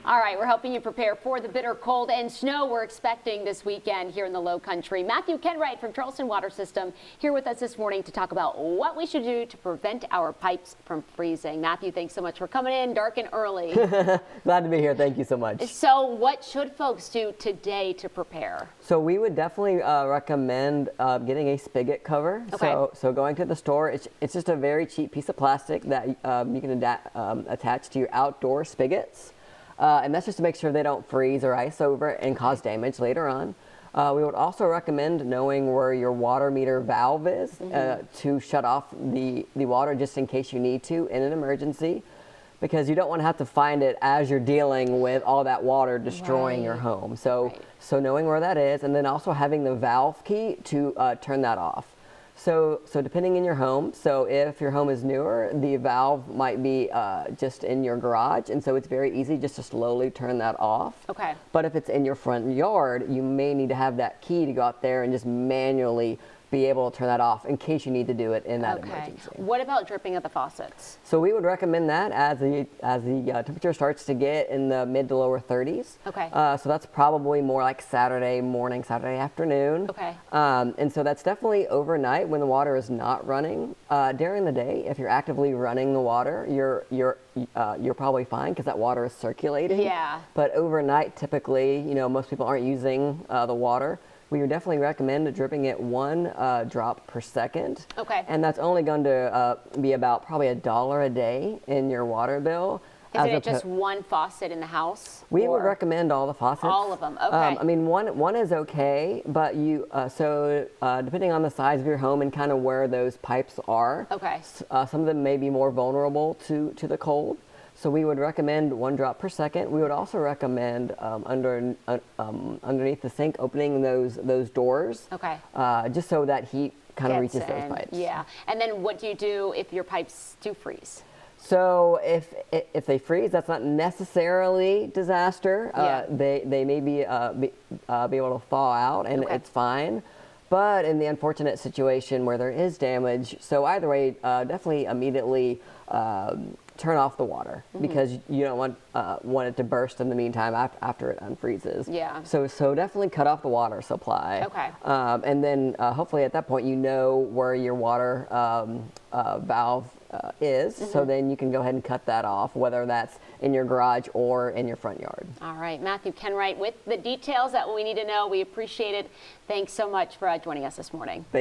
All right, we're helping you prepare for the bitter cold and snow we're expecting this weekend here in the Low Country. Matthew Kenwright from Charleston Water System here with us this morning to talk about what we should do to prevent our pipes from freezing. Matthew, thanks so much for coming in dark and early. Glad to be here. Thank you so much. So what should folks do today to prepare? So we would definitely recommend getting a spigot cover. Okay. So going to the store, it's just a very cheap piece of plastic that you can attach to your outdoor spigots. And that's just to make sure they don't freeze or ice over and cause damage later on. We would also recommend knowing where your water meter valve is to shut off the water just in case you need to in an emergency, because you don't want to have to find it as you're dealing with all that water destroying your home. So knowing where that is, and then also having the valve key to turn that off. So depending on your home, so if your home is newer, the valve might be just in your garage, and so it's very easy just to slowly turn that off. Okay. But if it's in your front yard, you may need to have that key to go out there and just manually be able to turn that off in case you need to do it in that emergency. What about dripping at the faucets? So we would recommend that as the temperature starts to get in the mid to lower 30s. Okay. So that's probably more like Saturday morning, Saturday afternoon. Okay. And so that's definitely overnight when the water is not running. During the day, if you're actively running the water, you're probably fine because that water is circulating. Yeah. But overnight, typically, most people aren't using the water. We would definitely recommend dripping it 1 drop per second. Okay. And that's only going to be about probably $1 a day in your water bill. Isn't it just one faucet in the house? We would recommend all the faucets. All of them, okay. I mean, one is okay, but depending on the size of your home and kind of where those pipes are, okay. Some of them may be more vulnerable to the cold. So we would recommend 1 drop per second. We would also recommend underneath the sink opening those doors, okay. Just so that heat kind of reaches those pipes. Yeah. And then what do you do if your pipes do freeze? So if they freeze, that's not necessarily disaster. Yeah. They may be able to thaw out, and it's fine. But in the unfortunate situation where there is damage, so either way, definitely immediately turn off the water, because you don't want it to burst in the meantime after it unfreezes. Yeah. So definitely cut off the water supply. Okay. And then hopefully at that point you know where your water valve is, so then you can go ahead and cut that off, whether that's in your garage or in your front yard. All right, Matthew Kenwright with the details that we need to know. We appreciate it. Thanks so much for joining us this morning. Thank you.